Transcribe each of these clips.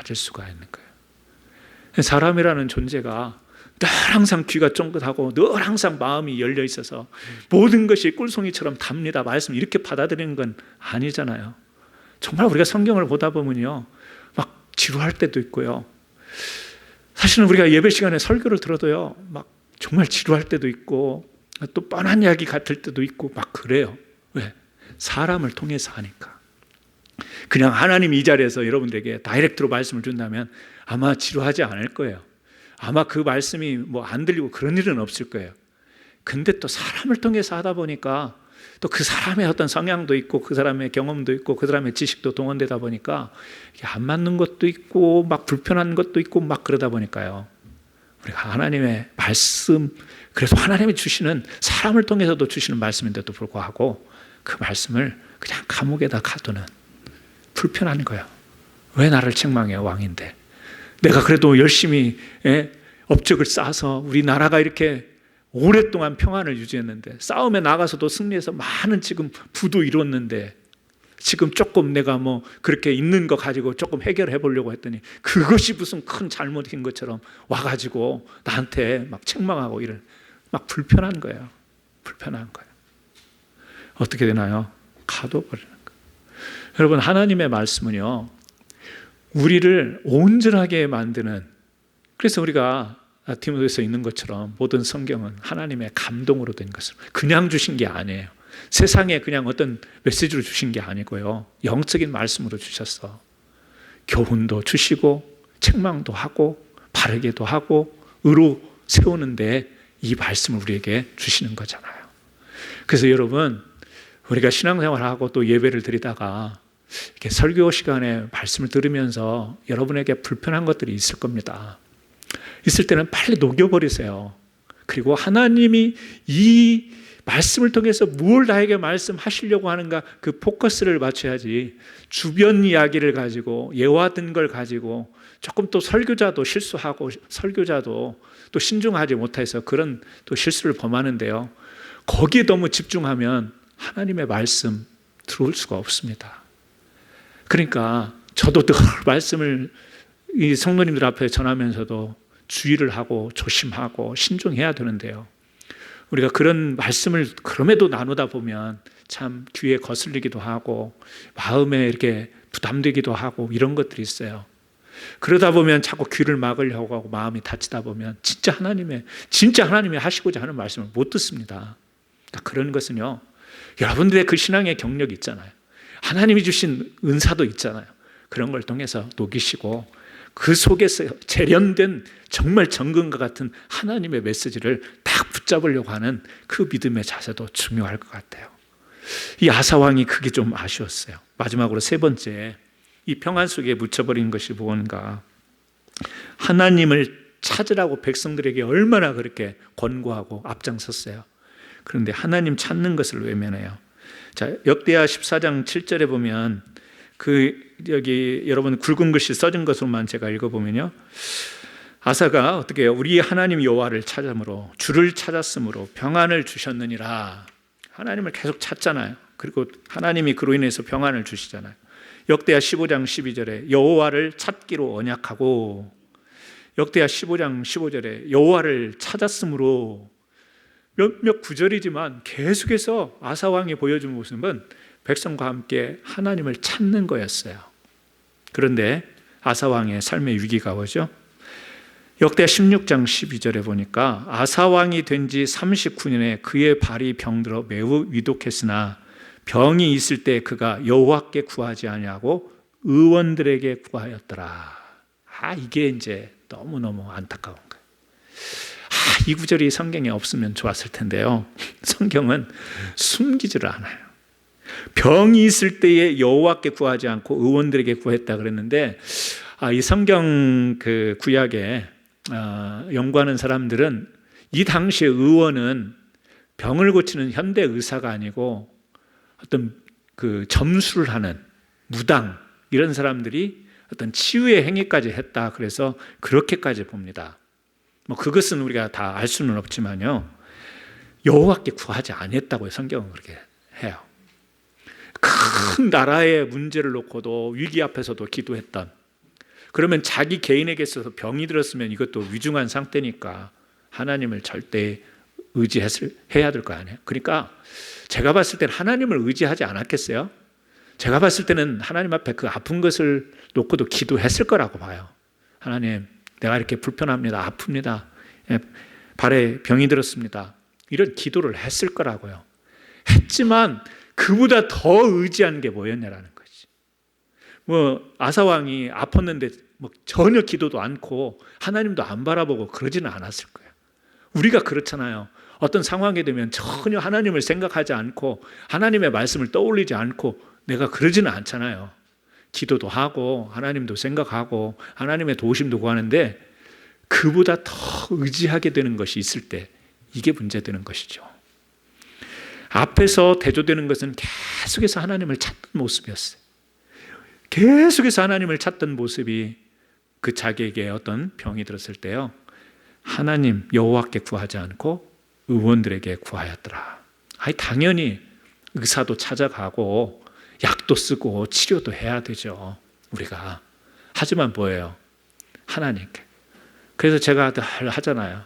가질 수가 있는 거예요. 사람이라는 존재가 늘 항상 귀가 쫑긋하고 늘 항상 마음이 열려 있어서 모든 것이 꿀송이처럼 답니다. 말씀 이렇게 받아들이는 건 아니잖아요. 정말 우리가 성경을 보다 보면요, 막 지루할 때도 있고요. 사실은 우리가 예배 시간에 설교를 들어도요, 막 정말 지루할 때도 있고 또 뻔한 이야기 같을 때도 있고 막 그래요. 왜? 사람을 통해서 하니까. 그냥 하나님이 이 자리에서 여러분들에게 다이렉트로 말씀을 준다면 아마 지루하지 않을 거예요. 아마 그 말씀이 뭐 안 들리고 그런 일은 없을 거예요. 근데 또 사람을 통해서 하다 보니까 또 그 사람의 어떤 성향도 있고 그 사람의 경험도 있고 그 사람의 지식도 동원되다 보니까 이게 안 맞는 것도 있고 막 불편한 것도 있고 막 그러다 보니까요, 우리가 하나님의 말씀, 그래서 하나님이 주시는, 사람을 통해서도 주시는 말씀인데도 불구하고 그 말씀을 그냥 감옥에다 가두는, 불편한 거예요. 왜 나를 책망해, 왕인데. 내가 그래도 열심히 업적을 쌓아서 우리 나라가 이렇게 오랫동안 평안을 유지했는데, 싸움에 나가서도 승리해서 많은 지금 부도 이뤘는데, 지금 조금 내가 뭐 그렇게 있는 거 가지고 조금 해결해 보려고 했더니 그것이 무슨 큰 잘못인 것처럼 와가지고 나한테 막 책망하고 이런, 막 불편한 거예요. 불편한 거예요. 어떻게 되나요? 가둬버리는 거예요. 여러분, 하나님의 말씀은요, 우리를 온전하게 만드는, 그래서 우리가 디모데후서에 있는 것처럼 모든 성경은 하나님의 감동으로 된 것을 그냥 주신 게 아니에요. 세상에 그냥 어떤 메시지로 주신 게 아니고요, 영적인 말씀으로 주셨어. 교훈도 주시고 책망도 하고 바르게도 하고 의로 세우는데 이 말씀을 우리에게 주시는 거잖아요. 그래서 여러분, 우리가 신앙생활하고 또 예배를 드리다가 이렇게 설교 시간에 말씀을 들으면서 여러분에게 불편한 것들이 있을 겁니다. 있을 때는 빨리 녹여버리세요. 그리고 하나님이 이 말씀을 통해서 무엇을 나에게 말씀하시려고 하는가, 그 포커스를 맞춰야지 주변 이야기를 가지고 예화된 걸 가지고 조금 또 설교자도 실수하고 설교자도 또 신중하지 못해서 그런 또 실수를 범하는데요, 거기에 너무 집중하면 하나님의 말씀 들어올 수가 없습니다. 그러니까 저도 늘 말씀을 이 성도님들 앞에 전하면서도 주의를 하고 조심하고 신중해야 되는데요, 우리가 그런 말씀을 그럼에도 나누다 보면 참 귀에 거슬리기도 하고 마음에 이렇게 부담되기도 하고 이런 것들이 있어요. 그러다 보면 자꾸 귀를 막으려고 하고 마음이 다치다 보면 진짜 하나님이 하시고자 하는 말씀을 못 듣습니다. 그러니까 그런 것은요, 여러분들의 그 신앙의 경력이 있잖아요. 하나님이 주신 은사도 있잖아요. 그런 걸 통해서 녹이시고 그 속에서 재련된 정말 정금과 같은 하나님의 메시지를 딱 붙잡으려고 하는 그 믿음의 자세도 중요할 것 같아요. 이 아사왕이 그게 좀 아쉬웠어요. 마지막으로 세 번째, 이 평안 속에 묻혀버린 것이 무언가, 하나님을 찾으라고 백성들에게 얼마나 그렇게 권고하고 앞장섰어요. 그런데 하나님 찾는 것을 외면해요. 자, 역대하 14장 7절에 보면 여기 여러분 굵은 글씨 써진 것으로만 제가 읽어보면요, 아사가 어떻게 해요? 우리 하나님 여호와를 찾음으로 주를 찾았으므로 평안을 주셨느니라. 하나님을 계속 찾잖아요. 그리고 하나님이 그로 인해서 평안을 주시잖아요. 역대하 15장 12절에 여호와를 찾기로 언약하고, 역대하 15장 15절에 여호와를 찾았으므로, 몇몇 구절이지만 계속해서 아사왕이 보여준 모습은 백성과 함께 하나님을 찾는 거였어요. 그런데 아사왕의 삶의 위기가 오죠. 역대하 16장 12절에 보니까 아사왕이 된 지 39년에 그의 발이 병들어 매우 위독했으나 병이 있을 때 그가 여호와께 구하지 아니하고 의원들에게 구하였더라. 이게 이제 너무너무 안타까운 거예요. 이 구절이 성경에 없으면 좋았을 텐데요, 성경은 숨기지를 않아요. 병이 있을 때에 여호와께 구하지 않고 의원들에게 구했다 그랬는데, 이 성경 그 구약에 연구하는 사람들은 이 당시의 의원은 병을 고치는 현대 의사가 아니고 어떤 그 점수를 하는 무당, 이런 사람들이 어떤 치유의 행위까지 했다, 그래서 그렇게까지 봅니다. 뭐 그것은 우리가 다 알 수는 없지만요, 여호와께 구하지 않았다고 성경은 그렇게 해요. 큰 나라의 문제를 놓고도 위기 앞에서도 기도했던, 그러면 자기 개인에게 있어서 병이 들었으면 이것도 위중한 상태니까 하나님을 절대 의지해야 될 거 아니에요. 그러니까 제가 봤을 때는 하나님을 의지하지 않았겠어요? 제가 봤을 때는 하나님 앞에 그 아픈 것을 놓고도 기도했을 거라고 봐요. 하나님, 내가 이렇게 불편합니다. 아픕니다. 발에 병이 들었습니다. 이런 기도를 했을 거라고요. 했지만 그보다 더 의지하는 게 뭐였냐라는 거지. 아사왕이 아팠는데 전혀 기도도 않고 하나님도 안 바라보고 그러지는 않았을 거예요. 우리가 그렇잖아요. 어떤 상황이 되면 전혀 하나님을 생각하지 않고 하나님의 말씀을 떠올리지 않고 내가 그러지는 않잖아요. 기도도 하고 하나님도 생각하고 하나님의 도우심도 구하는데 그보다 더 의지하게 되는 것이 있을 때 이게 문제되는 것이죠. 앞에서 대조되는 것은 계속해서 하나님을 찾던 모습이었어요. 계속해서 하나님을 찾던 모습이 그 자기에게 어떤 병이 들었을 때요, 하나님 여호와께 구하지 않고 의원들에게 구하였더라. 당연히 의사도 찾아가고 약도 쓰고 치료도 해야 되죠, 우리가. 하지만 뭐예요? 하나님께. 그래서 제가 늘 하잖아요.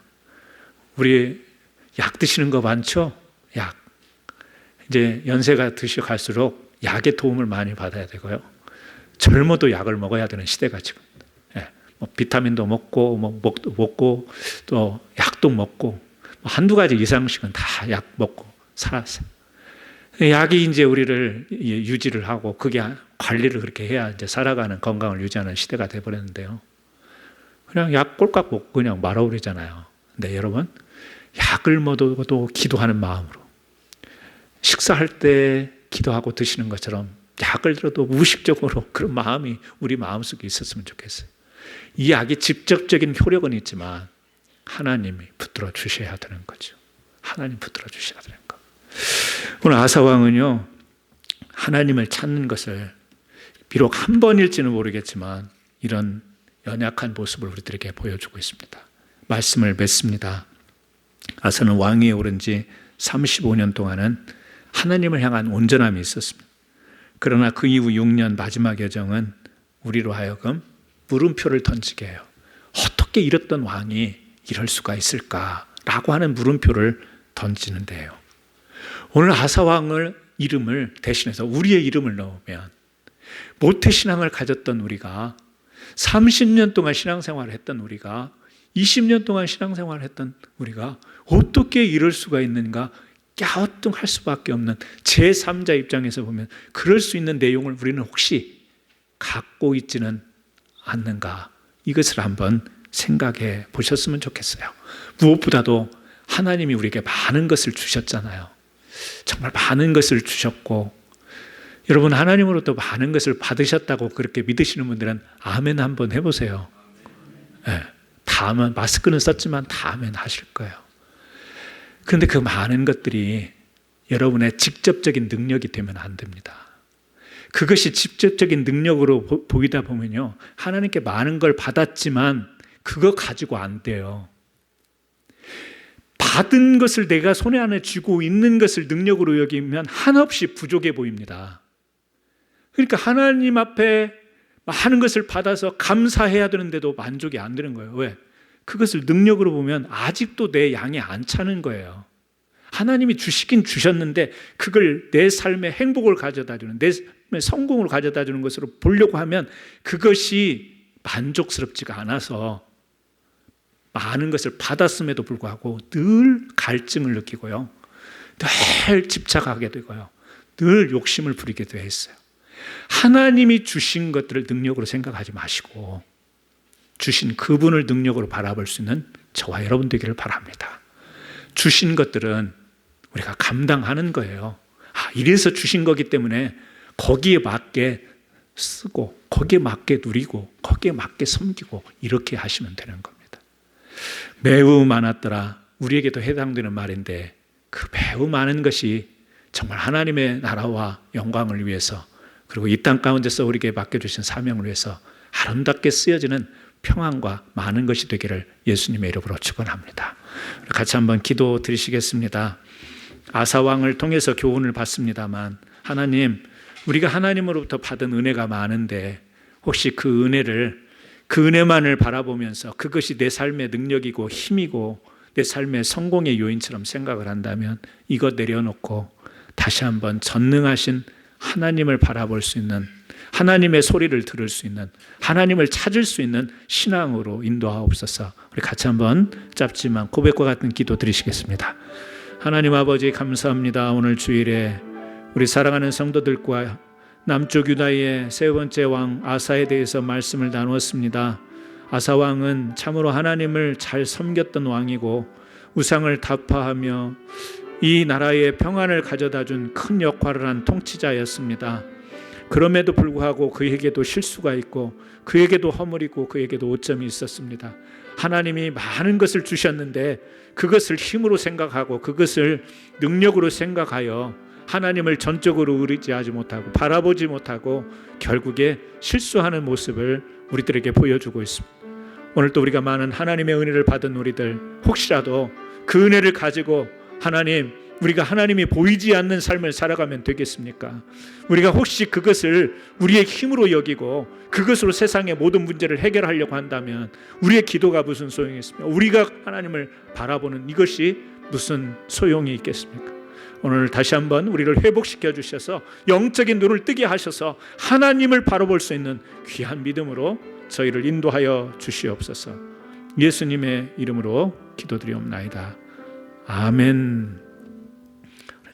우리 약 드시는 거 많죠? 약. 이제 연세가 드셔갈수록 약의 도움을 많이 받아야 되고요. 젊어도 약을 먹어야 되는 시대가 지금. 비타민도 먹고, 목도 먹고, 또 약도 먹고, 한두 가지 이상씩은 다 약 먹고 살았어요. 약이 이제 우리를 유지를 하고, 그게 관리를 그렇게 해야 이제 살아가는 건강을 유지하는 시대가 돼버렸는데요. 그냥 약 꼴깍 먹고 그냥 말아오르잖아요. 근데 여러분, 약을 먹어도 기도하는 마음으로, 식사할 때 기도하고 드시는 것처럼 약을 들어도 무의식적으로 그런 마음이 우리 마음속에 있었으면 좋겠어요. 이 약이 직접적인 효력은 있지만 하나님이 붙들어 주셔야 되는 거죠. 하나님 붙들어 주셔야 되는 거. 오늘 아사왕은요, 하나님을 찾는 것을 비록 한 번일지는 모르겠지만 이런 연약한 모습을 우리들에게 보여주고 있습니다. 말씀을 맺습니다. 아사는 왕위에 오른 지 35년 동안은 하나님을 향한 온전함이 있었습니다. 그러나 그 이후 6년 마지막 여정은 우리로 하여금 물음표를 던지게 해요. 어떻게 이랬던 왕이 이럴 수가 있을까라고 하는 물음표를 던지는 데요. 오늘 아사왕을 이름을 대신해서 우리의 이름을 넣으면 모태신앙을 가졌던 우리가, 30년 동안 신앙생활을 했던 우리가, 20년 동안 신앙생활을 했던 우리가 어떻게 이럴 수가 있는가 갸우뚱할 수밖에 없는 제3자 입장에서 보면 그럴 수 있는 내용을 우리는 혹시 갖고 있지는 않는가, 이것을 한번 생각해 보셨으면 좋겠어요. 무엇보다도 하나님이 우리에게 많은 것을 주셨잖아요. 정말 많은 것을 주셨고, 여러분 하나님으로부터 많은 것을 받으셨다고 그렇게 믿으시는 분들은 아멘 한번 해보세요. 네, 다 아멘, 마스크는 썼지만 다 아멘 하실 거예요. 그런데 그 많은 것들이 여러분의 직접적인 능력이 되면 안 됩니다. 그것이 직접적인 능력으로 보이다 보면요, 하나님께 많은 걸 받았지만 그거 가지고 안 돼요. 받은 것을 내가 손에 안에 쥐고 있는 것을 능력으로 여기면 한없이 부족해 보입니다. 그러니까 하나님 앞에 많은 것을 받아서 감사해야 되는데도 만족이 안 되는 거예요. 왜? 그것을 능력으로 보면 아직도 내 양이 안 차는 거예요. 하나님이 주시긴 주셨는데 그걸 내 삶의 행복을 가져다 주는, 내 삶의 성공을 가져다 주는 것으로 보려고 하면 그것이 만족스럽지가 않아서 많은 것을 받았음에도 불구하고 늘 갈증을 느끼고요, 늘 집착하게 되고요, 늘 욕심을 부리게 되어 있어요. 하나님이 주신 것들을 능력으로 생각하지 마시고 주신 그분을 능력으로 바라볼 수 있는 저와 여러분 되기를 바랍니다. 주신 것들은 우리가 감당하는 거예요. 이래서 주신 거기 때문에 거기에 맞게 쓰고 거기에 맞게 누리고 거기에 맞게 섬기고 이렇게 하시면 되는 겁니다. 매우 많았더라, 우리에게도 해당되는 말인데 그 매우 많은 것이 정말 하나님의 나라와 영광을 위해서, 그리고 이 땅 가운데서 우리에게 맡겨주신 사명을 위해서 아름답게 쓰여지는 평안과 많은 것이 되기를 예수님의 이름으로 축원합니다. 같이 한번 기도 드리시겠습니다. 아사왕을 통해서 교훈을 받습니다만, 하나님, 우리가 하나님으로부터 받은 은혜가 많은데 혹시 그 은혜를 그 은혜만을 바라보면서 그것이 내 삶의 능력이고 힘이고 내 삶의 성공의 요인처럼 생각을 한다면 이것 내려놓고 다시 한번 전능하신 하나님을 바라볼 수 있는, 하나님의 소리를 들을 수 있는, 하나님을 찾을 수 있는 신앙으로 인도하옵소서. 우리 같이 한번 짧지만 고백과 같은 기도 드리시겠습니다. 하나님 아버지 감사합니다. 오늘 주일에 우리 사랑하는 성도들과 남쪽 유다의 세 번째 왕 아사에 대해서 말씀을 나누었습니다. 아사 왕은 참으로 하나님을 잘 섬겼던 왕이고 우상을 타파하며 이 나라에 평안을 가져다 준 큰 역할을 한 통치자였습니다. 그럼에도 불구하고 그에게도 실수가 있고 그에게도 허물이고 그에게도 오점이 있었습니다. 하나님이 많은 것을 주셨는데 그것을 힘으로 생각하고 그것을 능력으로 생각하여 하나님을 전적으로 의지하지 못하고 바라보지 못하고 결국에 실수하는 모습을 우리들에게 보여주고 있습니다. 오늘 또 우리가 많은 하나님의 은혜를 받은 우리들, 혹시라도 그 은혜를 가지고 하나님, 우리가 하나님이 보이지 않는 삶을 살아가면 되겠습니까? 우리가 혹시 그것을 우리의 힘으로 여기고 그것으로 세상의 모든 문제를 해결하려고 한다면 우리의 기도가 무슨 소용이 있습니까? 우리가 하나님을 바라보는 이것이 무슨 소용이 있겠습니까? 오늘 다시 한번 우리를 회복시켜 주셔서 영적인 눈을 뜨게 하셔서 하나님을 바라볼 수 있는 귀한 믿음으로 저희를 인도하여 주시옵소서. 예수님의 이름으로 기도드리옵나이다. 아멘.